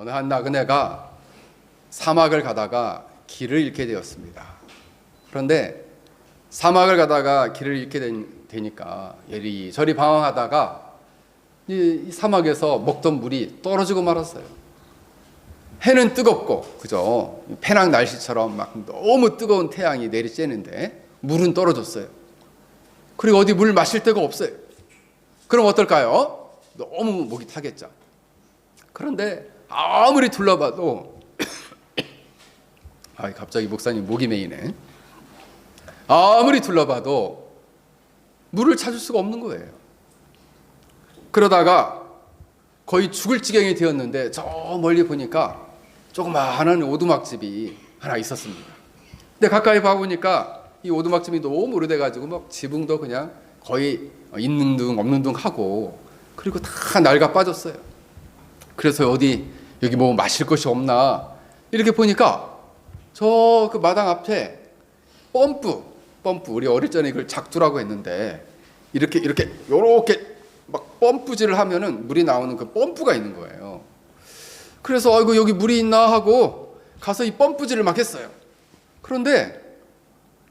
어느 한 나그네가 사막을 가다가 길을 잃게 되었습니다. 그런데 사막을 가다가 길을 잃게 되니까 이리저리 방황하다가 이 사막에서 먹던 물이 떨어지고 말았어요. 해는 뜨겁고, 그죠? 페낭 날씨처럼 막 너무 뜨거운 태양이 내리쬐는데 물은 떨어졌어요. 그리고 어디 물 마실 데가 없어요. 그럼 어떨까요? 너무 목이 타겠죠. 그런데 아무리 둘러봐도 갑자기 목사님 목이 메이네. 아무리 둘러봐도 물을 찾을 수가 없는 거예요. 그러다가 거의 죽을 지경이 되었는데 저 멀리 보니까 조그마한 오두막집이 하나 있었습니다. 근데 가까이 봐보니까 이 오두막집이 너무 오래돼가지고 막 지붕도 그냥 거의 있는 둥 없는 둥 하고, 그리고 다 낡아 빠졌어요. 그래서 여기 뭐 마실 것이 없나 이렇게 보니까 저 그 마당 앞에 펌프 우리 어릴 적에 그걸 작두라고 했는데 이렇게 막 펌프질을 하면은 물이 나오는 그 펌프가 있는 거예요. 그래서 아이고 여기 물이 있나 하고 가서 이 펌프질을 막 했어요. 그런데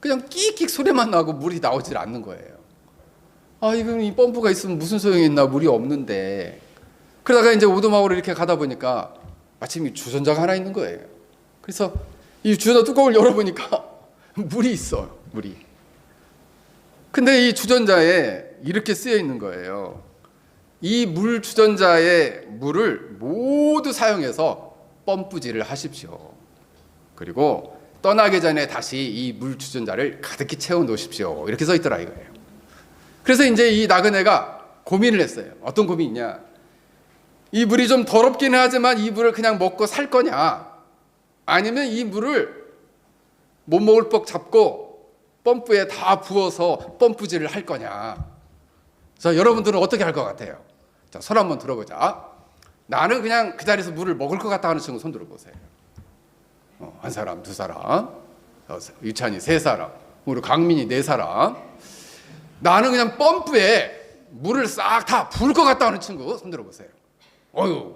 그냥 끽끽 소리만 나고 물이 나오질 않는 거예요. 이거 이 펌프가 있으면 무슨 소용이 있나, 물이 없는데. 그러다가 이제 오두막으로 이렇게 가다 보니까 마침 이 주전자가 하나 있는 거예요. 그래서 이 주전자 뚜껑을 열어보니까 물이 있어요. 물이. 근데 이 주전자에 이렇게 쓰여 있는 거예요. 이 물 주전자의 물을 모두 사용해서 펌프질을 하십시오. 그리고 떠나기 전에 다시 이 물 주전자를 가득히 채워 놓으십시오. 이렇게 써 있더라 이거예요. 그래서 이제 이 나그네가 고민을 했어요. 어떤 고민이냐? 이 물이 좀 더럽기는 하지만 이 물을 그냥 먹고 살 거냐? 아니면 이 물을 못 먹을 뻑 잡고 펌프에 다 부어서 펌프질을 할 거냐? 자, 여러분들은 어떻게 할 것 같아요? 자, 손 한번 들어보자. 나는 그냥 그 자리에서 물을 먹을 것 같다 하는 친구 손 들어보세요. 한 사람, 두 사람, 유찬이 세 사람, 우리 강민이 네 사람. 나는 그냥 펌프에 물을 싹 다 부을 것 같다 하는 친구 손 들어보세요.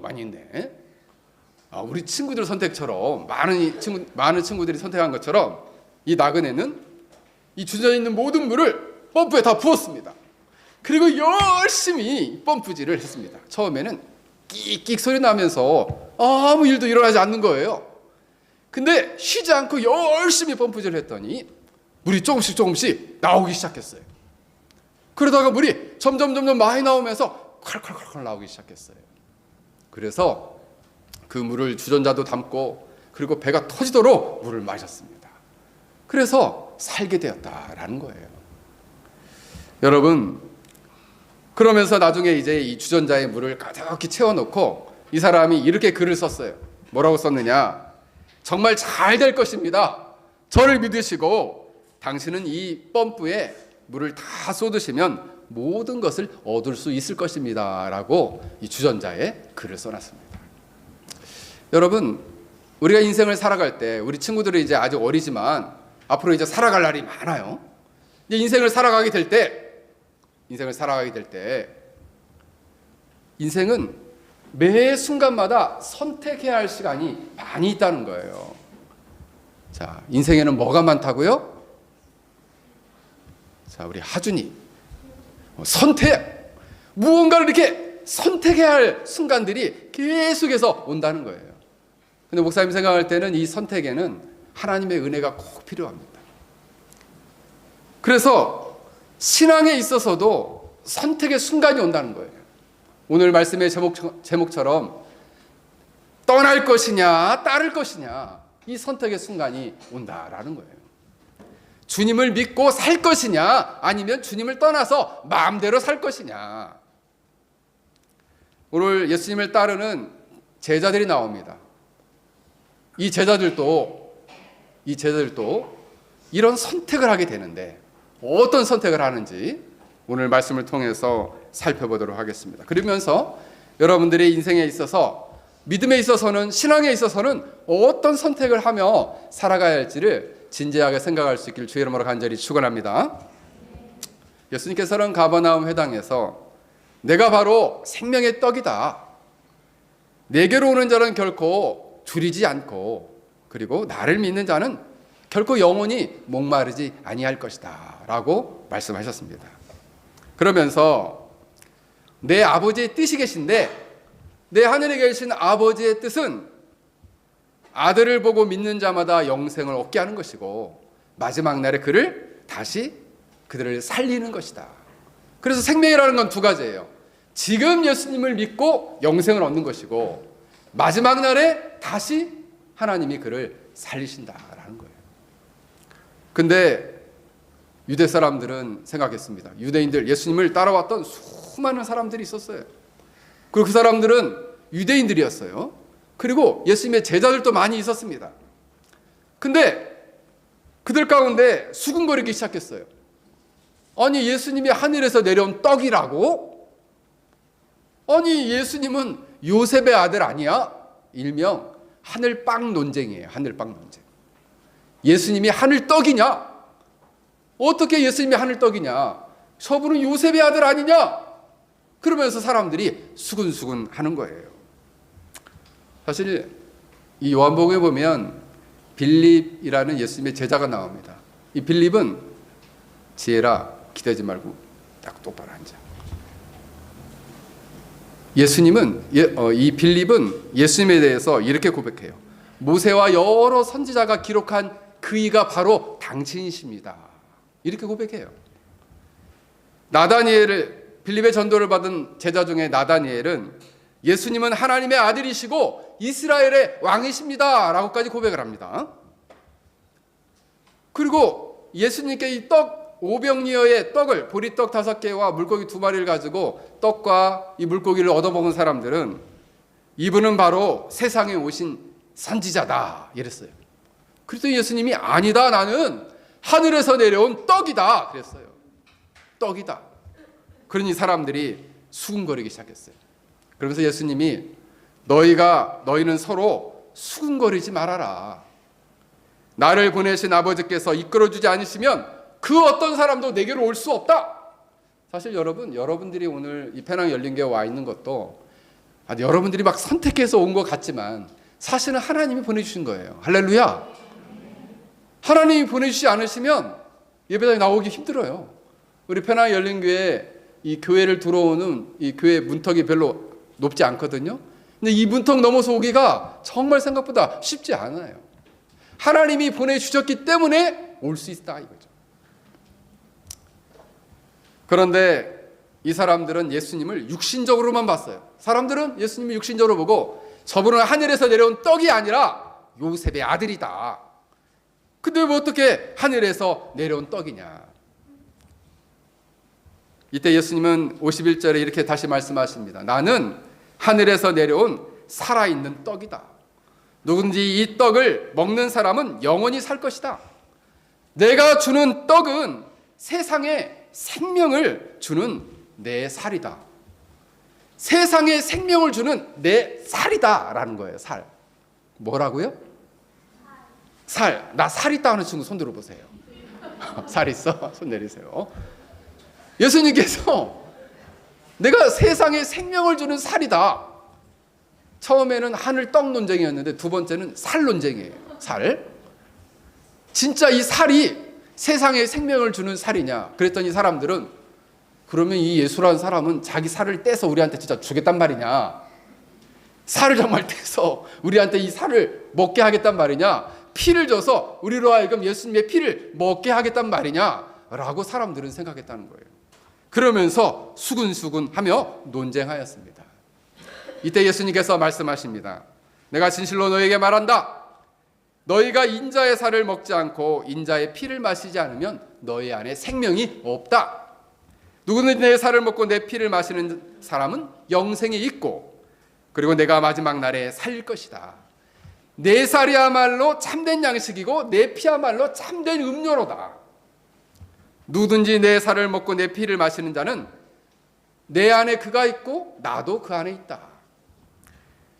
많이 있네. 우리 친구들 선택처럼 많은 친구들이 선택한 것처럼 이 나그네는 이 주전자에 있는 모든 물을 펌프에 다 부었습니다. 그리고 열심히 펌프질을 했습니다. 처음에는 끽끽 소리 나면서 아무 일도 일어나지 않는 거예요. 근데 쉬지 않고 열심히 펌프질을 했더니 물이 조금씩 나오기 시작했어요. 그러다가 물이 점점 많이 나오면서 콸콸콸 나오기 시작했어요. 그래서 그 물을 주전자도 담고 그리고 배가 터지도록 물을 마셨습니다. 그래서 살게 되었다라는 거예요. 여러분, 그러면서 나중에 이제 이 주전자에 물을 가득히 채워놓고 이 사람이 이렇게 글을 썼어요. 뭐라고 썼느냐? 정말 잘 될 것입니다. 저를 믿으시고 당신은 이 펌프에 물을 다 쏟으시면 모든 것을 얻을 수 있을 것입니다. 라고 이 주전자에 글을 써놨습니다. 여러분, 우리가 인생을 살아갈 때 우리 친구들은 이제 아직 어리지만 앞으로 이제 살아갈 날이 많아요. 이제 인생을 살아가게 될 때 인생은 매 순간마다 선택해야 할 시간이 많이 있다는 거예요. 자, 인생에는 뭐가 많다고요? 자, 우리 하준이 선택, 무언가를 이렇게 선택해야 할 순간들이 계속해서 온다는 거예요. 근데 목사님 생각할 때는 이 선택에는 하나님의 은혜가 꼭 필요합니다. 그래서 신앙에 있어서도 선택의 순간이 온다는 거예요. 오늘 말씀의 제목처럼 떠날 것이냐 따를 것이냐, 이 선택의 순간이 온다라는 거예요. 주님을 믿고 살 것이냐 아니면 주님을 떠나서 마음대로 살 것이냐. 오늘 예수님을 따르는 제자들이 나옵니다. 이 제자들도 이런 선택을 하게 되는데 어떤 선택을 하는지 오늘 말씀을 통해서 살펴보도록 하겠습니다. 그러면서 여러분들의 인생에 있어서, 믿음에 있어서는, 신앙에 있어서는 어떤 선택을 하며 살아가야 할지를 진지하게 생각할 수 있기를 주의 이름으로 간절히 축원합니다. 예수님께서는 가버나움 회당에서 내가 바로 생명의 떡이다, 내게로 오는 자는 결코 줄이지 않고, 그리고 나를 믿는 자는 결코 영원히 목마르지 아니할 것이다 라고 말씀하셨습니다. 그러면서 내 아버지의 뜻이 계신데, 내 하늘에 계신 아버지의 뜻은 아들을 보고 믿는 자마다 영생을 얻게 하는 것이고, 마지막 날에 그들을 살리는 것이다. 그래서 생명이라는 건 두 가지예요. 지금 예수님을 믿고 영생을 얻는 것이고, 마지막 날에 다시 하나님이 그를 살리신다라는 거예요. 근데 유대 사람들은 생각했습니다. 유대인들, 예수님을 따라왔던 수많은 사람들이 있었어요. 그리고 그 사람들은 유대인들이었어요. 그리고 예수님의 제자들도 많이 있었습니다. 근데 그들 가운데 수군거리기 시작했어요. 아니, 예수님이 하늘에서 내려온 떡이라고? 아니, 예수님은 요셉의 아들 아니야? 일명 하늘빵 논쟁이에요. 하늘빵 논쟁. 예수님이 하늘떡이냐? 어떻게 예수님이 하늘떡이냐? 저분은 요셉의 아들 아니냐? 그러면서 사람들이 수군수군 하는 거예요. 사실 이 요한복음에 보면 빌립이라는 예수님의 제자가 나옵니다. 이 빌립은 지혜라, 기대지 말고 딱 똑바로 앉아. 이 빌립은 예수님에 대해서 이렇게 고백해요. 모세와 여러 선지자가 기록한 그 이가 바로 당신이십니다. 이렇게 고백해요. 빌립의 전도를 받은 제자 중에 나다니엘은 예수님은 하나님의 아들이시고 이스라엘의 왕이십니다 라고까지 고백을 합니다. 그리고 예수님께 이 오병이어의 떡을, 보리떡 5개와 물고기 2마리를 가지고 떡과 이 물고기를 얻어먹은 사람들은 이분은 바로 세상에 오신 선지자다 이랬어요. 그래서 예수님이 아니다, 나는 하늘에서 내려온 떡이다 그랬어요. 떡이다. 그러니 사람들이 수군거리기 시작했어요. 그러면서 예수님이 너희는 서로 수군거리지 말아라. 나를 보내신 아버지께서 이끌어주지 않으시면 그 어떤 사람도 내게로 올 수 없다. 사실 여러분들이 오늘 이 페낭 열린교회 와 있는 것도 여러분들이 막 선택해서 온 것 같지만 사실은 하나님이 보내주신 거예요. 할렐루야. 하나님이 보내주시지 않으시면 예배당에 나오기 힘들어요. 우리 페낭 열린교회 이 교회를 들어오는 이 교회 문턱이 별로 높지 않거든요. 근데 이 문턱 넘어서 오기가 정말 생각보다 쉽지 않아요. 하나님이 보내주셨기 때문에 올 수 있다 이거죠. 그런데 이 사람들은 예수님을 육신적으로만 봤어요. 사람들은 예수님을 육신적으로 보고 저분은 하늘에서 내려온 떡이 아니라 요셉의 아들이다. 근데 뭐 어떻게 하늘에서 내려온 떡이냐. 이때 예수님은 51절에 이렇게 다시 말씀하십니다. 나는 하늘에서 내려온 살아있는 떡이다. 누군지 이 떡을 먹는 사람은 영원히 살 것이다. 내가 주는 떡은 세상에 생명을 주는 내 살이다. 세상에 생명을 주는 내 살이다 라는 거예요. 살. 뭐라고요? 살. 나 살 있다 하는 친구 손 들어보세요. 살 있어? 손 내리세요. 예수님께서 내가 세상에 생명을 주는 살이다. 처음에는 하늘 떡 논쟁이었는데 두 번째는 살 논쟁이에요. 살. 진짜 이 살이 세상에 생명을 주는 살이냐? 그랬더니 사람들은 그러면 이 예수라는 사람은 자기 살을 떼서 우리한테 진짜 주겠단 말이냐? 살을 정말 떼서 우리한테 이 살을 먹게 하겠단 말이냐? 피를 줘서 우리로 하여금 예수님의 피를 먹게 하겠단 말이냐? 라고 사람들은 생각했다는 거예요. 그러면서 수군수군하며 논쟁하였습니다. 이때 예수님께서 말씀하십니다. 내가 진실로 너에게 말한다. 너희가 인자의 살을 먹지 않고 인자의 피를 마시지 않으면 너희 안에 생명이 없다. 누구는 내 살을 먹고 내 피를 마시는 사람은 영생이 있고 그리고 내가 마지막 날에 살릴 것이다. 내 살이야말로 참된 양식이고 내 피야말로 참된 음료로다. 누구든지 내 살을 먹고 내 피를 마시는 자는 내 안에 그가 있고 나도 그 안에 있다.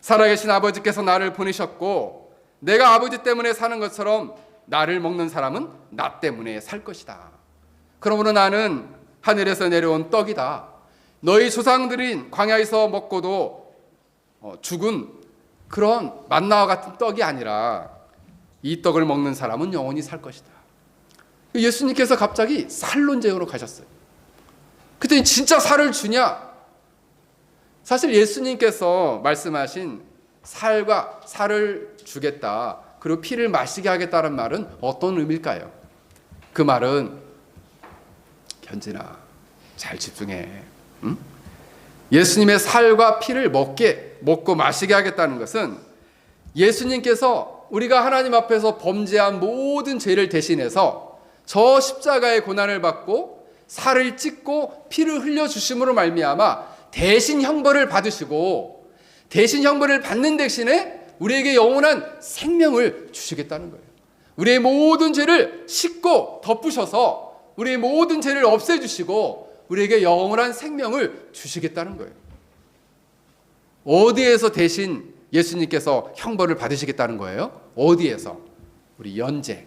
살아계신 아버지께서 나를 보내셨고 내가 아버지 때문에 사는 것처럼 나를 먹는 사람은 나 때문에 살 것이다. 그러므로 나는 하늘에서 내려온 떡이다. 너희 조상들인 광야에서 먹고도 죽은 그런 만나와 같은 떡이 아니라 이 떡을 먹는 사람은 영원히 살 것이다. 예수님께서 갑자기 살 논쟁으로 가셨어요. 그랬더니 진짜 살을 주냐? 사실 예수님께서 말씀하신 살을 주겠다, 그리고 피를 마시게 하겠다는 말은 어떤 의미일까요? 그 말은, 현진아 잘 집중해. 응? 예수님의 살과 피를 먹고 마시게 하겠다는 것은 예수님께서 우리가 하나님 앞에서 범죄한 모든 죄를 대신해서 저 십자가의 고난을 받고 살을 찢고 피를 흘려주심으로 말미암아 대신 형벌을 받으시고, 대신 형벌을 받는 대신에 우리에게 영원한 생명을 주시겠다는 거예요. 우리의 모든 죄를 씻고 덮으셔서 우리의 모든 죄를 없애주시고 우리에게 영원한 생명을 주시겠다는 거예요. 어디에서 대신 예수님께서 형벌을 받으시겠다는 거예요? 어디에서? 우리 연재.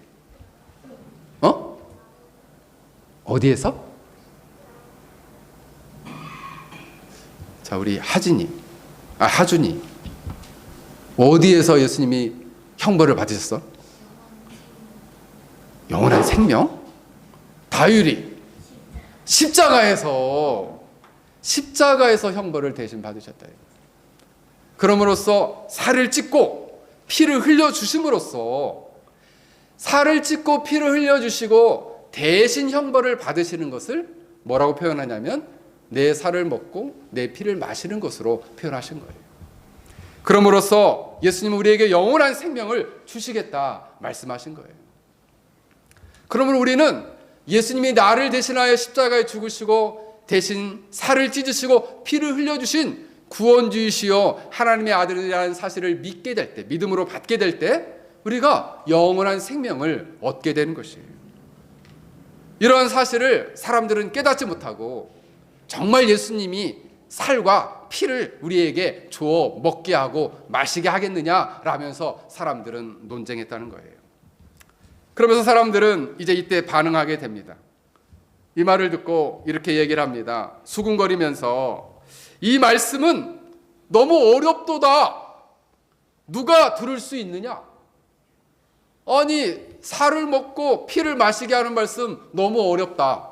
어디에서? 자, 우리 하준이. 어디에서 예수님이 형벌을 받으셨어? 영원한 생명? 다율이 십자가에서 형벌을 대신 받으셨다. 그럼으로써 살을 찢고 피를 흘려주심으로써, 살을 찢고 피를 흘려주시고 대신 형벌을 받으시는 것을 뭐라고 표현하냐면 내 살을 먹고 내 피를 마시는 것으로 표현하신 거예요. 그럼으로써 예수님은 우리에게 영원한 생명을 주시겠다 말씀하신 거예요. 그러므로 우리는 예수님이 나를 대신하여 십자가에 죽으시고 대신 살을 찢으시고 피를 흘려주신 구원주이시여 하나님의 아들이라는 사실을 믿게 될 때, 믿음으로 받게 될 때 우리가 영원한 생명을 얻게 되는 것이에요. 이러한 사실을 사람들은 깨닫지 못하고 정말 예수님이 살과 피를 우리에게 주어 먹게 하고 마시게 하겠느냐라면서 사람들은 논쟁했다는 거예요. 그러면서 사람들은 이제 이때 반응하게 됩니다. 이 말을 듣고 이렇게 얘기를 합니다. 수군거리면서 이 말씀은 너무 어렵도다. 누가 들을 수 있느냐? 아니, 살을 먹고 피를 마시게 하는 말씀 너무 어렵다.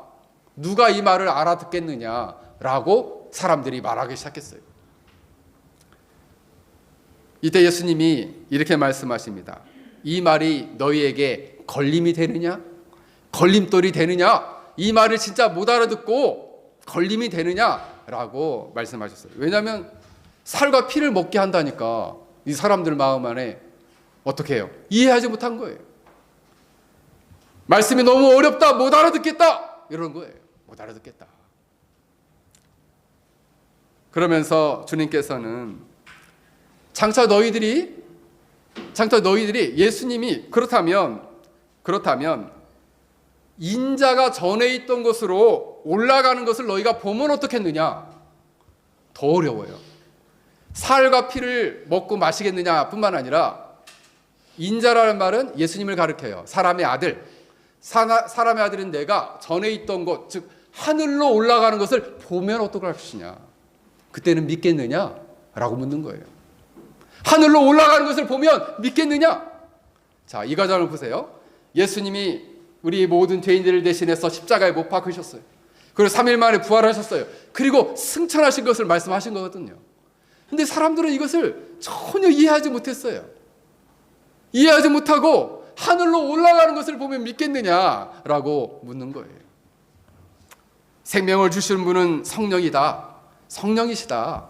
누가 이 말을 알아듣겠느냐라고 사람들이 말하기 시작했어요. 이때 예수님이 이렇게 말씀하십니다. 이 말이 너희에게 걸림이 되느냐? 걸림돌이 되느냐? 이 말을 진짜 못 알아듣고 걸림이 되느냐라고 말씀하셨어요. 왜냐하면 살과 피를 먹게 한다니까 이 사람들 마음 안에 어떻게 해요? 이해하지 못한 거예요. 말씀이 너무 어렵다, 못 알아듣겠다 이런 거예요. 못 알아듣겠다. 그러면서 주님께서는 장차 너희들이 예수님이 그렇다면 인자가 전에 있던 곳으로 올라가는 것을 너희가 보면 어떻겠느냐? 더 어려워요. 살과 피를 먹고 마시겠느냐 뿐만 아니라 인자라는 말은 예수님을 가리켜요. 사람의 아들. 사람의 아들인 내가 전에 있던 곳, 즉 하늘로 올라가는 것을 보면 어떡할 것이냐? 그때는 믿겠느냐? 라고 묻는 거예요. 하늘로 올라가는 것을 보면 믿겠느냐? 자, 이 과정을 보세요. 예수님이 우리 모든 죄인들을 대신해서 십자가에 못 박으셨어요. 그리고 3일 만에 부활하셨어요. 그리고 승천하신 것을 말씀하신 거거든요. 근데 사람들은 이것을 전혀 이해하지 못했어요. 이해하지 못하고 하늘로 올라가는 것을 보면 믿겠느냐라고 묻는 거예요. 생명을 주시는 분은 성령이다. 성령이시다.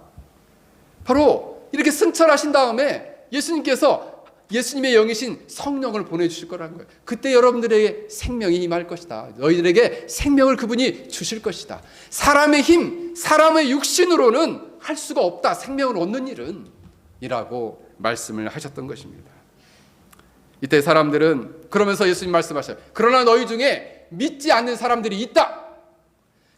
바로 이렇게 승천하신 다음에 예수님의 영이신 성령을 보내주실 거라는 거예요. 그때 여러분들에게 생명이 임할 것이다. 너희들에게 생명을 그분이 주실 것이다. 사람의 힘, 사람의 육신으로는 할 수가 없다. 생명을 얻는 일은 이라고 말씀을 하셨던 것입니다. 이때 사람들은 그러면서 예수님 말씀하셔요. 그러나 너희 중에 믿지 않는 사람들이 있다.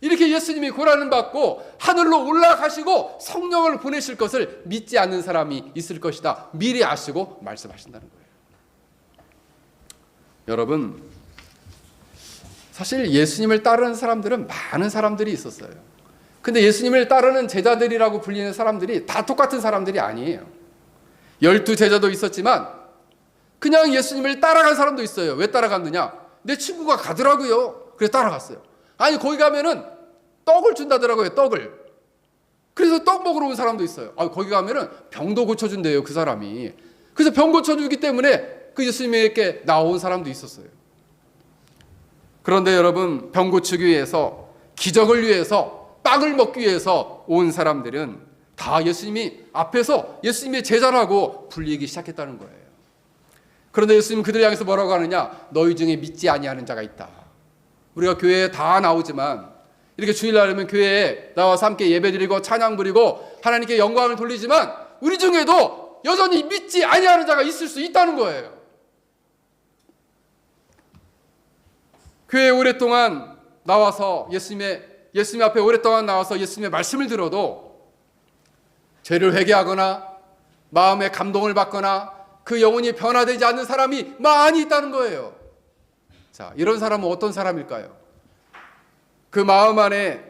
이렇게 예수님이 고난을 받고 하늘로 올라가시고 성령을 보내실 것을 믿지 않는 사람이 있을 것이다. 미리 아시고 말씀하신다는 거예요. 여러분, 사실 예수님을 따르는 사람들은 많은 사람들이 있었어요. 근데 예수님을 따르는 제자들이라고 불리는 사람들이 다 똑같은 사람들이 아니에요. 12 제자도 있었지만 그냥 예수님을 따라간 사람도 있어요. 왜 따라갔느냐? 내 친구가 가더라고요. 그래서 따라갔어요. 아니 거기 가면은 떡을 준다더라고요. 떡을. 그래서 떡 먹으러 온 사람도 있어요. 거기 가면은 병도 고쳐준대요. 그 사람이. 그래서 병 고쳐주기 때문에 그 예수님에게 나온 사람도 있었어요. 그런데 여러분, 병 고치기 위해서, 기적을 위해서, 빵을 먹기 위해서 온 사람들은 다 예수님이 앞에서 예수님의 제자라고 불리기 시작했다는 거예요. 그런데 예수님 그들을 향해서 뭐라고 하느냐? 너희 중에 믿지 아니하는 자가 있다. 우리가 교회에 다 나오지만 이렇게 주일날 하면 교회에 나와서 함께 예배드리고 찬양 부리고 하나님께 영광을 돌리지만 우리 중에도 여전히 믿지 아니하는 자가 있을 수 있다는 거예요. 교회에 오랫동안 나와서 예수님 앞에 오랫동안 나와서 예수님의 말씀을 들어도 죄를 회개하거나 마음에 감동을 받거나 그 영혼이 변화되지 않는 사람이 많이 있다는 거예요. 자, 이런 사람은 어떤 사람일까요? 그 마음 안에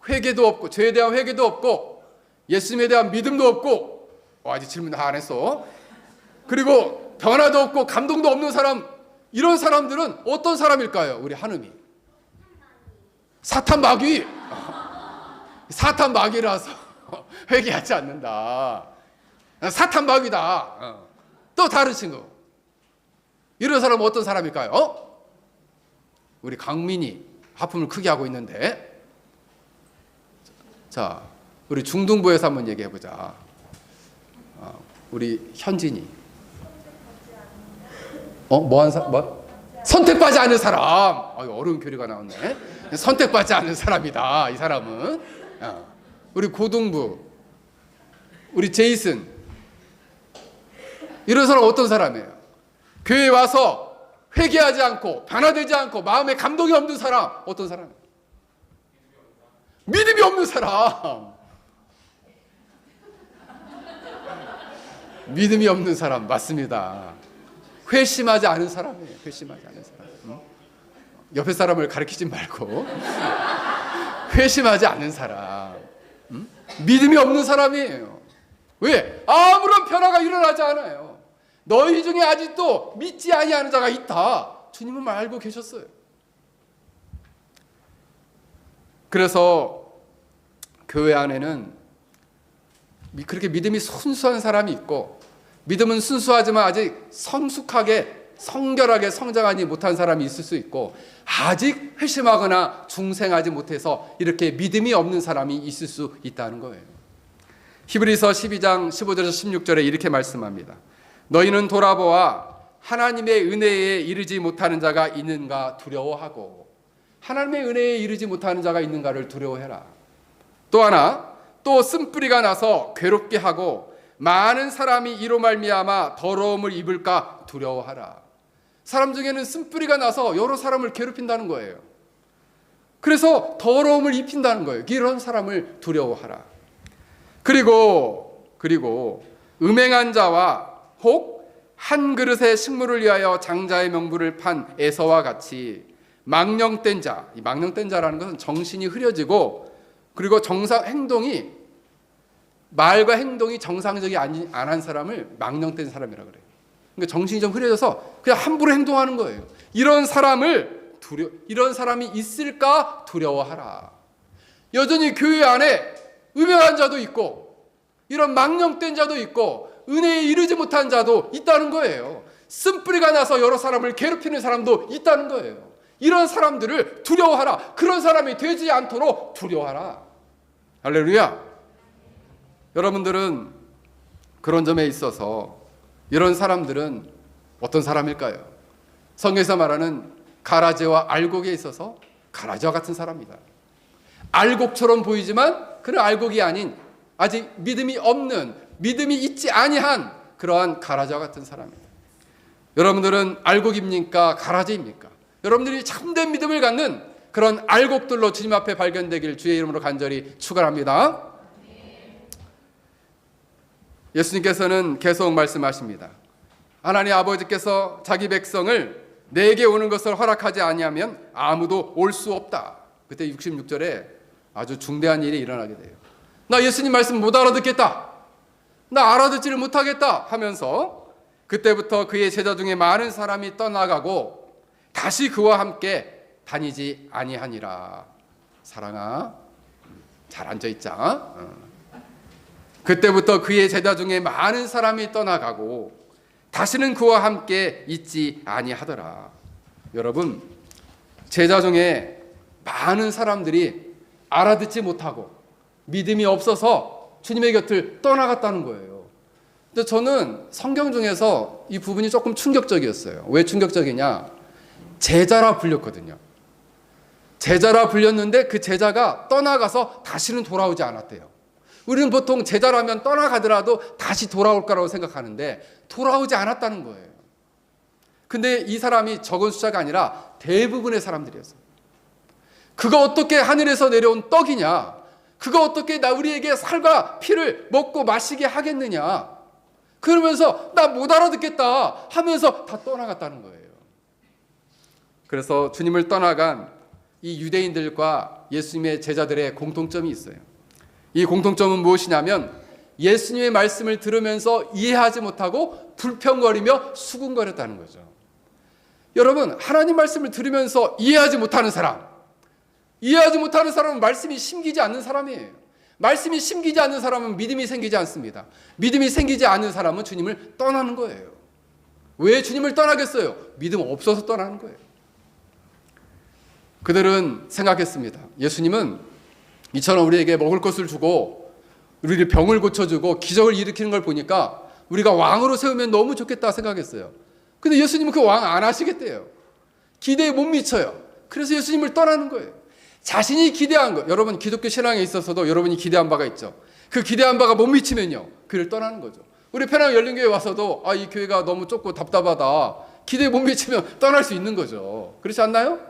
회개도 없고, 죄에 대한 회개도 없고, 예수님에 대한 믿음도 없고, 아직 질문 다 안 했어. 그리고 변화도 없고 감동도 없는 사람, 이런 사람들은 어떤 사람일까요? 우리 한음이 사탄 마귀. 사탄 마귀라서 회개하지 않는다. 사탄 마귀다. 또 다른 친구, 이런 사람은 어떤 사람일까요? 우리 강민이 하품을 크게 하고 있는데, 자, 우리 중등부에서 한번 얘기해보자. 우리 현진이 선택받지 않은 사람. 어려운 교리가 나왔네. 선택받지 않은 사람이다, 이 사람은. 우리 고등부, 우리 제이슨, 이런 사람 어떤 사람이에요? 교회에 와서 회개하지 않고 변화되지 않고 마음에 감동이 없는 사람, 어떤 사람이에요? 믿음이 없는 사람. 믿음이 없는 사람, 맞습니다. 회심하지 않은 사람이에요. 회심하지 않은 사람. 옆에 사람을 가리키지 말고 회심하지 않는 사람. 믿음이 없는 사람이에요. 왜? 아무런 변화가 일어나지 않아요. 너희 중에 아직도 믿지 아니하는 자가 있다. 주님은 알고 계셨어요. 그래서 교회 안에는 그렇게 믿음이 순수한 사람이 있고, 믿음은 순수하지만 아직 성숙하게 성결하게 성장하지 못한 사람이 있을 수 있고, 아직 회심하거나 중생하지 못해서 이렇게 믿음이 없는 사람이 있을 수 있다는 거예요. 히브리서 12장 15절에서 16절에 이렇게 말씀합니다. 너희는 돌아보아 하나님의 은혜에 이르지 못하는 자가 있는가 두려워하고, 하나님의 은혜에 이르지 못하는 자가 있는가를 두려워해라. 또 하나, 또 쓴뿌리가 나서 괴롭게 하고 많은 사람이 이로 말미암아 더러움을 입을까 두려워하라. 사람 중에는 쓴뿌리가 나서 여러 사람을 괴롭힌다는 거예요. 그래서 더러움을 입힌다는 거예요. 이런 사람을 두려워하라. 그리고 음행한 자와 혹 한 그릇의 식물을 위하여 장자의 명분을 판 에서와 같이 망령된 자, 이 망령된 자라는 것은 정신이 흐려지고, 그리고 말과 행동이 정상적이 안 한 사람을 망령된 사람이라 그래요. 그러니까 정신이 좀 흐려져서 그냥 함부로 행동하는 거예요. 이런 사람이 있을까 두려워하라. 여전히 교회 안에 음행한 자도 있고, 이런 망령된 자도 있고, 은혜에 이르지 못한 자도 있다는 거예요. 쓴뿌리가 나서 여러 사람을 괴롭히는 사람도 있다는 거예요. 이런 사람들을 두려워하라. 그런 사람이 되지 않도록 두려워하라. 할렐루야. 여러분들은 그런 점에 있어서 이런 사람들은 어떤 사람일까요? 성경에서 말하는 가라지와 알곡에 있어서 가라지와 같은 사람이다. 알곡처럼 보이지만 그는 알곡이 아닌, 아직 믿음이 없는, 믿음이 있지 아니한 그러한 가라지와 같은 사람입니다. 여러분들은 알곡입니까? 가라지입니까? 여러분들이 참된 믿음을 갖는 그런 알곡들로 주님 앞에 발견되길 주의 이름으로 간절히 축원합니다. 예수님께서는 계속 말씀하십니다. 하나님 아버지께서 자기 백성을 내게 오는 것을 허락하지 아니하면 아무도 올 수 없다. 그때 66절에 아주 중대한 일이 일어나게 돼요. 나 예수님 말씀 못 알아듣겠다. 나 알아듣지를 못하겠다 하면서 그때부터 그의 제자 중에 많은 사람이 떠나가고 다시 그와 함께 다니지 아니하니라. 사랑아, 잘 앉아있자. 그때부터 그의 제자 중에 많은 사람이 떠나가고 다시는 그와 함께 있지 아니하더라. 여러분, 제자 중에 많은 사람들이 알아듣지 못하고 믿음이 없어서 주님의 곁을 떠나갔다는 거예요. 근데 저는 성경 중에서 이 부분이 조금 충격적이었어요. 왜 충격적이냐? 제자라 불렸거든요. 제자라 불렸는데 그 제자가 떠나가서 다시는 돌아오지 않았대요. 우리는 보통 제자라면 떠나가더라도 다시 돌아올 거라고 생각하는데 돌아오지 않았다는 거예요. 근데 이 사람이 적은 숫자가 아니라 대부분의 사람들이었어요. 그가 어떻게 하늘에서 내려온 떡이냐? 그가 어떻게 우리에게 살과 피를 먹고 마시게 하겠느냐? 그러면서 나 못 알아듣겠다 하면서 다 떠나갔다는 거예요. 그래서 주님을 떠나간 이 유대인들과 예수님의 제자들의 공통점이 있어요. 이 공통점은 무엇이냐면 예수님의 말씀을 들으면서 이해하지 못하고 불평거리며 수군거렸다는 거죠. 여러분, 하나님 말씀을 들으면서 이해하지 못하는 사람은 말씀이 심기지 않는 사람이에요. 말씀이 심기지 않는 사람은 믿음이 생기지 않습니다. 믿음이 생기지 않는 사람은 주님을 떠나는 거예요. 왜 주님을 떠나겠어요? 믿음 없어서 떠나는 거예요. 그들은 생각했습니다. 예수님은 이처럼 우리에게 먹을 것을 주고 우리를 병을 고쳐주고 기적을 일으키는 걸 보니까 우리가 왕으로 세우면 너무 좋겠다 생각했어요. 근데 예수님은 그 왕 안 하시겠대요. 기대에 못 미쳐요. 그래서 예수님을 떠나는 거예요. 자신이 기대한 거, 여러분 기독교 신앙에 있어서도 여러분이 기대한 바가 있죠. 그 기대한 바가 못 미치면요, 그를 떠나는 거죠. 우리 편안 열린교회 와서도 이 교회가 너무 좁고 답답하다, 기대에 못 미치면 떠날 수 있는 거죠. 그렇지 않나요?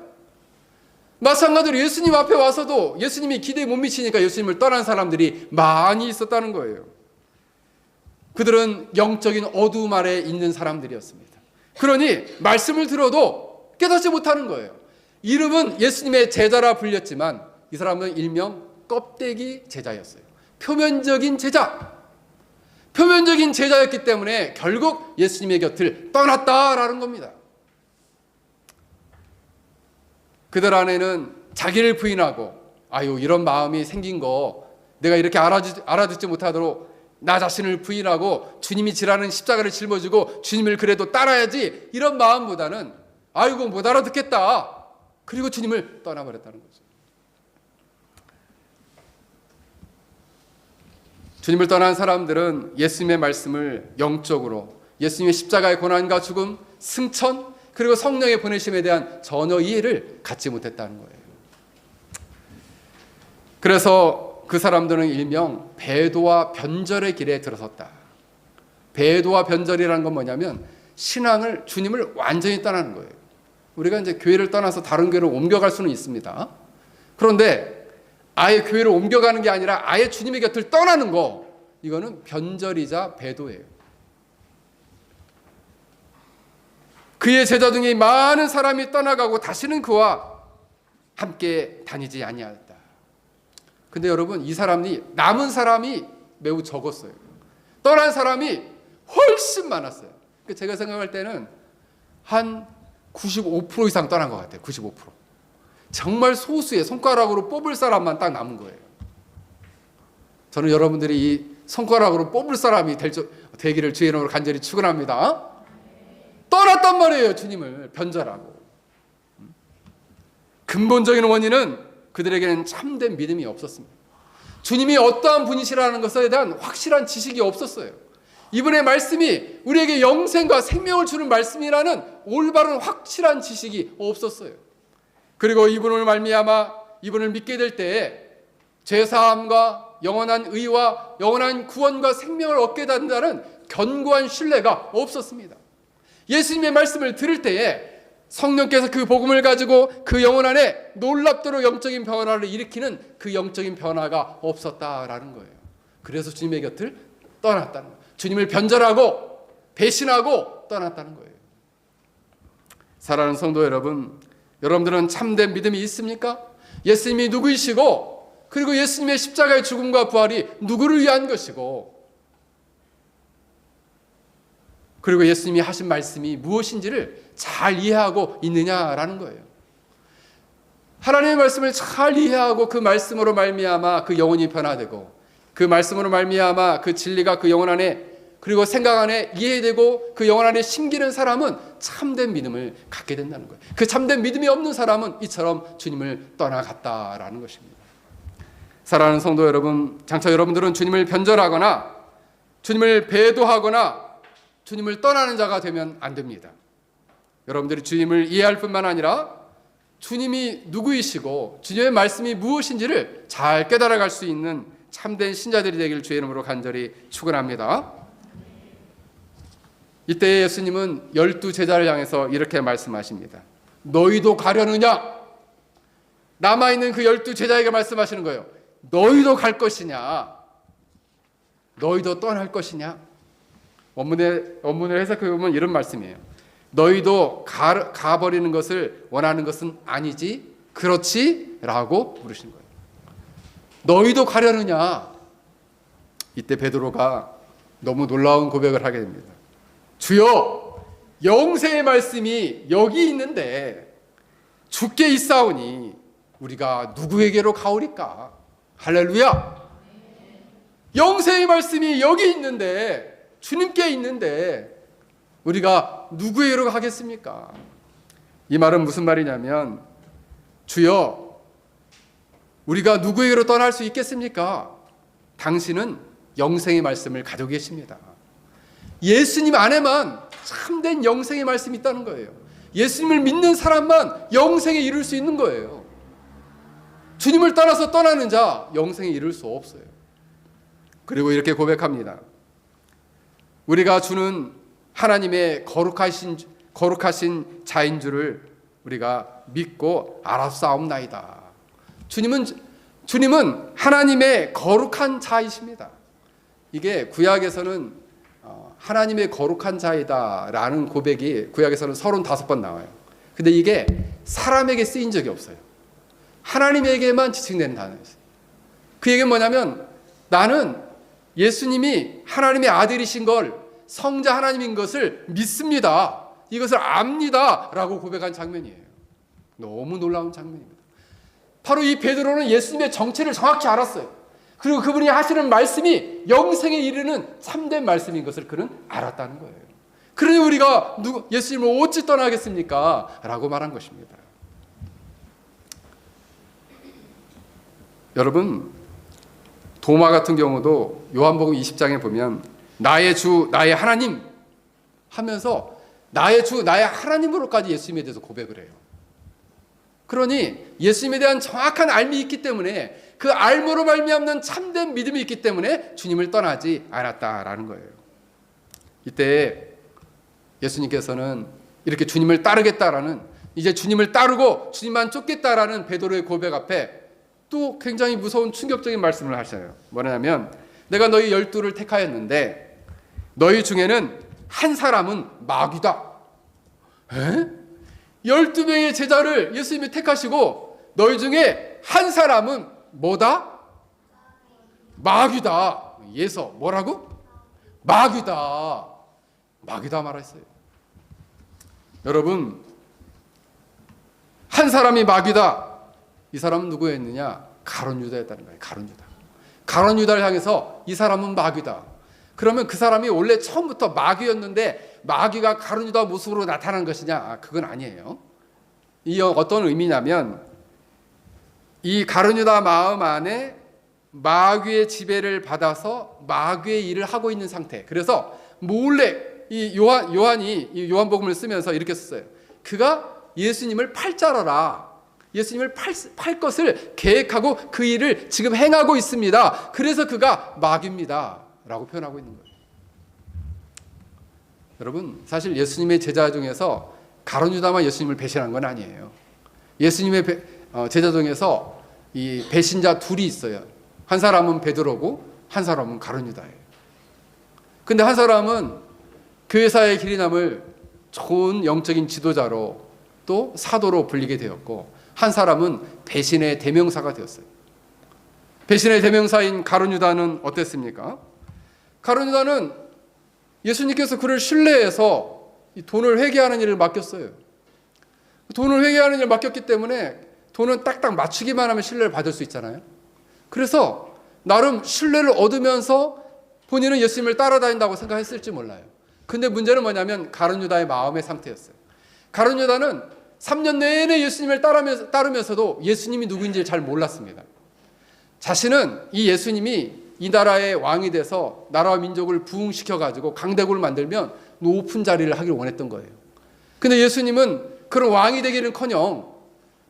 마찬가지로 예수님 앞에 와서도 예수님이 기대에 못 미치니까 예수님을 떠난 사람들이 많이 있었다는 거예요. 그들은 영적인 어두움 아래 있는 사람들이었습니다. 그러니 말씀을 들어도 깨닫지 못하는 거예요. 이름은 예수님의 제자라 불렸지만 이 사람은 일명 껍데기 제자였어요. 표면적인 제자였기 때문에 결국 예수님의 곁을 떠났다라는 겁니다. 그들 안에는 자기를 부인하고 이런 마음이 생긴 거 내가 이렇게 알아듣지 못하도록 나 자신을 부인하고 주님이 지라는 십자가를 짊어지고 주님을 그래도 따라야지, 이런 마음보다는 못 알아듣겠다, 그리고 주님을 떠나버렸다는 거죠. 주님을 떠난 사람들은 예수님의 말씀을 영적으로 예수님의 십자가의 고난과 죽음, 승천, 그리고 성령의 보내심에 대한 전혀 이해를 갖지 못했다는 거예요. 그래서 그 사람들은 일명 배도와 변절의 길에 들어섰다. 배도와 변절이라는 건 뭐냐면 신앙을, 주님을 완전히 떠나는 거예요. 우리가 이제 교회를 떠나서 다른 교회로 옮겨갈 수는 있습니다. 그런데 아예 교회를 옮겨가는 게 아니라 아예 주님의 곁을 떠나는 거, 이거는 변절이자 배도예요. 그의 제자 중에 많은 사람이 떠나가고 다시는 그와 함께 다니지 아니하였다. 근데 여러분, 이 사람이 남은 사람이 매우 적었어요. 떠난 사람이 훨씬 많았어요. 제가 생각할 때는 한 95% 이상 떠난 것 같아요. 95%. 정말 소수의 손가락으로 뽑을 사람만 딱 남은 거예요. 저는 여러분들이 이 손가락으로 뽑을 사람이 되기를 주의 이름으로 간절히 축원합니다. 떠났단 말이에요. 주님을 변절하고. 근본적인 원인은 그들에게는 참된 믿음이 없었습니다. 주님이 어떠한 분이시라는 것에 대한 확실한 지식이 없었어요. 이분의 말씀이 우리에게 영생과 생명을 주는 말씀이라는 올바른 확실한 지식이 없었어요. 그리고 이분을 말미암아 이분을 믿게 될 때에 죄사함과 영원한 의와 영원한 구원과 생명을 얻게 된다는 견고한 신뢰가 없었습니다. 예수님의 말씀을 들을 때에 성령께서 그 복음을 가지고 그 영혼 안에 놀랍도록 영적인 변화를 일으키는 그 영적인 변화가 없었다라는 거예요. 그래서 주님의 곁을 떠났다는 거예요. 주님을 변절하고 배신하고 떠났다는 거예요. 사랑하는 성도 여러분, 여러분들은 참된 믿음이 있습니까? 예수님이 누구이시고, 그리고 예수님의 십자가의 죽음과 부활이 누구를 위한 것이고, 그리고 예수님이 하신 말씀이 무엇인지를 잘 이해하고 있느냐라는 거예요. 하나님의 말씀을 잘 이해하고 그 말씀으로 말미암아 그 영혼이 변화되고, 그 말씀으로 말미암아 그 진리가 그 영혼 안에, 그리고 생각 안에 이해되고 그 영혼 안에 심기는 사람은 참된 믿음을 갖게 된다는 거예요. 그 참된 믿음이 없는 사람은 이처럼 주님을 떠나갔다라는 것입니다. 사랑하는 성도 여러분, 장차 여러분들은 주님을 변절하거나 주님을 배도하거나 주님을 떠나는 자가 되면 안 됩니다. 여러분들이 주님을 이해할 뿐만 아니라 주님이 누구이시고 주님의 말씀이 무엇인지를 잘 깨달아갈 수 있는 참된 신자들이 되길 주의 이름으로 간절히 축원합니다. 이때 예수님은 12 제자를 향해서 이렇게 말씀하십니다. 너희도 가려느냐? 남아있는 그 12 제자에게 말씀하시는 거예요. 너희도 갈 것이냐? 너희도 떠날 것이냐? 원문을 해석해 보면 이런 말씀이에요. 너희도 가버리는 것을 원하는 것은 아니지? 그렇지? 라고 물으신 거예요. 너희도 가려느냐? 이때 베드로가 너무 놀라운 고백을 하게 됩니다. 주여, 영생의 말씀이 여기 있는데 주께 있사오니 우리가 누구에게로 가오리까? 할렐루야! 영생의 말씀이 여기 있는데, 주님께 있는데 우리가 누구에게로 가겠습니까? 이 말은 무슨 말이냐면, 주여, 우리가 누구에게로 떠날 수 있겠습니까? 당신은 영생의 말씀을 가지고 계십니다. 예수님 안에만 참된 영생의 말씀이 있다는 거예요. 예수님을 믿는 사람만 영생에 이룰 수 있는 거예요. 주님을 따라서 떠나는 자 영생에 이룰 수 없어요. 그리고 이렇게 고백합니다. 우리가 주는 하나님의 거룩하신 자인 줄을 우리가 믿고 알았사옵나이다. 주님은 하나님의 거룩한 자이십니다. 이게 구약에서는 하나님의 거룩한 자이다라는 고백이 구약에서는 35번 나와요. 근데 이게 사람에게 쓰인 적이 없어요. 하나님에게만 지칭되는 단어였어요. 그 얘기는 뭐냐면, 나는 예수님이 하나님의 아들이신 걸, 성자 하나님인 것을 믿습니다. 이것을 압니다. 라고 고백한 장면이에요. 너무 놀라운 장면입니다. 바로 이 베드로는 예수님의 정체를 정확히 알았어요. 그리고 그분이 하시는 말씀이 영생에 이르는 참된 말씀인 것을 그는 알았다는 거예요. 그러니 우리가 예수님을 어찌 떠나겠습니까? 라고 말한 것입니다. 여러분, 도마 같은 경우도 요한복음 20장에 보면 나의 주, 나의 하나님 하면서 나의 주, 나의 하나님으로까지 예수님에 대해서 고백을 해요. 그러니 예수님에 대한 정확한 알미 있기 때문에, 그 알므로 말미암는 참된 믿음이 있기 때문에 주님을 떠나지 않았다라는 거예요. 이때 예수님께서는 이렇게 주님을 따르겠다라는, 이제 주님을 따르고 주님만 쫓겠다라는 베드로의 고백 앞에 또 굉장히 무서운 충격적인 말씀을 하셔요. 뭐냐면, 내가 너희 12를 택하였는데 너희 중에는 한 사람은 마귀다. 12명의 제자를 예수님이 택하시고 너희 중에 한 사람은 뭐다? 마귀다. 예서 뭐라고? 마귀다. 마귀다 말했어요. 여러분, 한 사람이 마귀다. 이 사람은 누구였느냐? 가룟 유다였다는 거예요. 가룟 유다를 향해서 이 사람은 마귀다. 그러면 그 사람이 원래 처음부터 마귀였는데 마귀가 가룟 유다 모습으로 나타난 것이냐? 그건 아니에요. 이 어떤 의미냐면, 이 가룟 유다 마음 안에 마귀의 지배를 받아서 마귀의 일을 하고 있는 상태. 그래서 몰래 이 요한이 이 요한복음을 쓰면서 이렇게 썼어요. 그가 예수님을 팔자라라. 예수님을 팔 것을 계획하고 그 일을 지금 행하고 있습니다. 그래서 그가 마귀입니다. 라고 표현하고 있는 거예요. 여러분, 사실 예수님의 제자 중에서 가룟 유다만 예수님을 배신한 건 아니에요. 예수님의 제자 중에서 이 배신자 둘이 있어요. 한 사람은 베드로고 한 사람은 가룟 유다예요. 근데 한 사람은 교회사의 길이 남을 좋은 영적인 지도자로 또 사도로 불리게 되었고, 한 사람은 배신의 대명사가 되었어요. 배신의 대명사인 가룟 유다는 어땠습니까? 가룟 유다는 예수님께서 그를 신뢰해서 이 돈을 회개하는 일을 맡겼어요. 돈을 회개하는 일을 맡겼기 때문에 돈은 딱딱 맞추기만 하면 신뢰를 받을 수 있잖아요. 그래서 나름 신뢰를 얻으면서 본인은 예수님을 따라다닌다고 생각했을지 몰라요. 근데 문제는 뭐냐면 가룟 유다의 마음의 상태였어요. 가룟 유다는 3년 내내 예수님을 따르면서도 예수님이 누구인지 잘 몰랐습니다. 자신은 이 예수님이 이 나라의 왕이 돼서 나라와 민족을 부흥시켜가지고 강대국을 만들면 높은 자리를 하기를 원했던 거예요. 근데 예수님은 그런 왕이 되기는커녕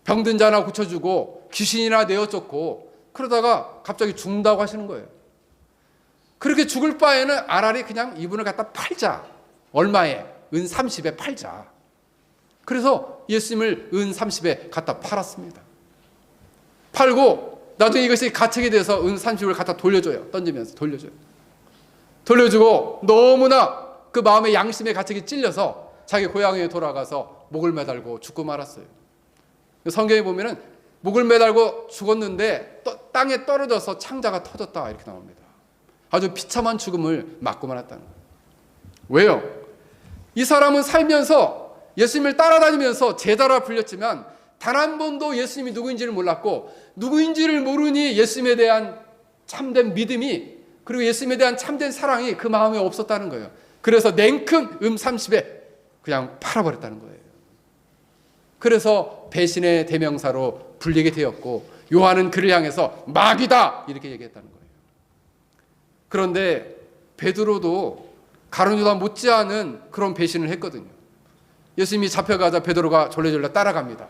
병든 자나 고쳐주고 귀신이나 내어쫓고 그러다가 갑자기 죽는다고 하시는 거예요. 그렇게 죽을 바에는 차라리 그냥 이분을 갖다 팔자. 얼마에? 은 30에 팔자. 그래서 예수님을 은 30에 갖다 팔았습니다. 팔고 나중에 이것이 가책이 돼서 은 30을 갖다 돌려줘요. 던지면서 돌려줘요. 돌려주고 너무나 그 마음의 양심의 가책이 찔려서 자기 고향에 돌아가서 목을 매달고 죽고 말았어요. 성경에 보면은 목을 매달고 죽었는데 땅에 떨어져서 창자가 터졌다 이렇게 나옵니다. 아주 비참한 죽음을 맞고 말았다는 거예요. 왜요? 이 사람은 살면서 예수님을 따라다니면서 제자라 불렸지만 단 한 번도 예수님이 누구인지를 몰랐고 누구인지를 모르니 예수님에 대한 참된 믿음이 그리고 예수님에 대한 참된 사랑이 그 마음에 없었다는 거예요. 그래서 냉큼 30에 그냥 팔아버렸다는 거예요. 그래서 배신의 대명사로 불리게 되었고 요한은 그를 향해서 마귀다 이렇게 얘기했다는 거예요. 그런데 베드로도 가룟 유다 못지않은 그런 배신을 했거든요. 예수님이 잡혀가자 베드로가 졸래졸래 따라갑니다.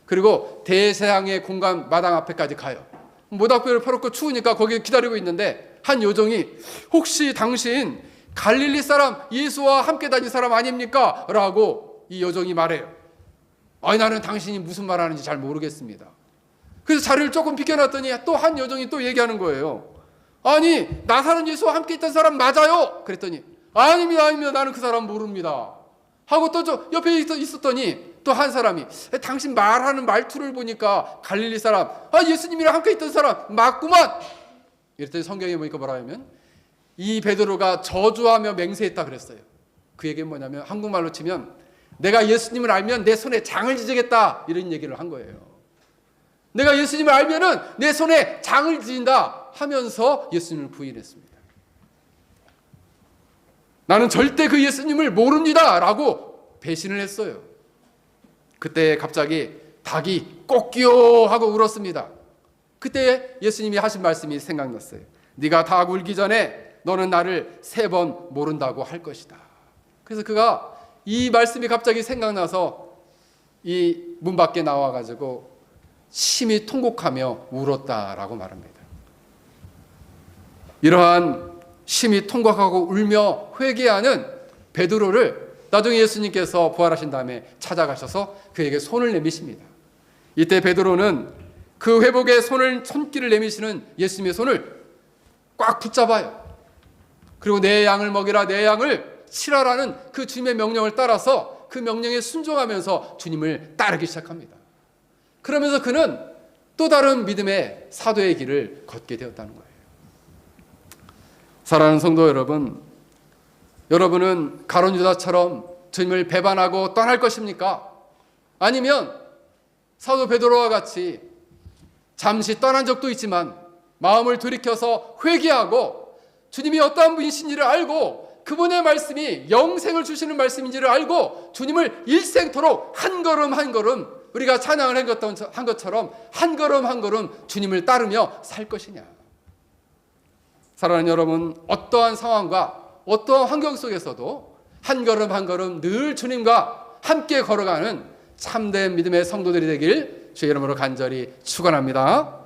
그리고 대세상의 공간 마당 앞에까지 가요. 모닥불을 펴놓고 추우니까 거기 기다리고 있는데 한 요정이 혹시 당신 갈릴리 사람 예수와 함께 다닌 사람 아닙니까? 라고 이 요정이 말해요. 아니 나는 당신이 무슨 말 하는지 잘 모르겠습니다. 그래서 자리를 조금 비켜놨더니 또 한 요정이 또 얘기하는 거예요. 아니 나사렛 예수와 함께 있던 사람 맞아요? 그랬더니 아닙니다 나는 그 사람 모릅니다 하고 또 저 옆에 있었더니 또 한 사람이 당신 말하는 말투를 보니까 갈릴리 사람 예수님이랑 함께 있던 사람 맞구만 이랬더니 성경에 보니까 뭐라 하면 이 베드로가 저주하며 맹세했다 그랬어요. 그 얘기는 뭐냐면 한국말로 치면 내가 예수님을 알면 내 손에 장을 지지겠다 이런 얘기를 한 거예요. 내가 예수님을 알면은 내 손에 장을 지진다 하면서 예수님을 부인했습니다. 나는 절대 그 예수님을 모릅니다 라고 배신을 했어요. 그때 갑자기 닭이 꼬끼요 하고 울었습니다. 그때 예수님이 하신 말씀이 생각났어요. 네가 닭 울기 전에 너는 나를 3번 모른다고 할 것이다. 그래서 그가 이 말씀이 갑자기 생각나서 이 문 밖에 나와가지고 심히 통곡하며 울었다라고 말합니다. 이러한 심히 통곡하고 울며 회개하는 베드로를 나중에 예수님께서 부활하신 다음에 찾아가셔서 그에게 손을 내미십니다. 이때 베드로는 그 회복의 손길을 내미시는 예수님의 손을 꽉 붙잡아요. 그리고 내 양을 먹이라 내 양을 치라라는 그 주님의 명령을 따라서 그 명령에 순종하면서 주님을 따르기 시작합니다. 그러면서 그는 또 다른 믿음의 사도의 길을 걷게 되었다는 거예요. 사랑하는 성도 여러분, 여러분은 가룟 유다처럼 주님을 배반하고 떠날 것입니까? 아니면 사도 베드로와 같이 잠시 떠난 적도 있지만 마음을 돌이켜서 회개하고 주님이 어떠한 분이신지를 알고 그분의 말씀이 영생을 주시는 말씀인지를 알고 주님을 일생토록 한 걸음 한 걸음 우리가 찬양을 한 것처럼 한 걸음 한 걸음 주님을 따르며 살 것이냐. 사랑하는 여러분, 어떠한 상황과 어떠한 환경 속에서도 한 걸음 한 걸음 늘 주님과 함께 걸어가는 참된 믿음의 성도들이 되길 주의 이름으로 간절히 축원합니다.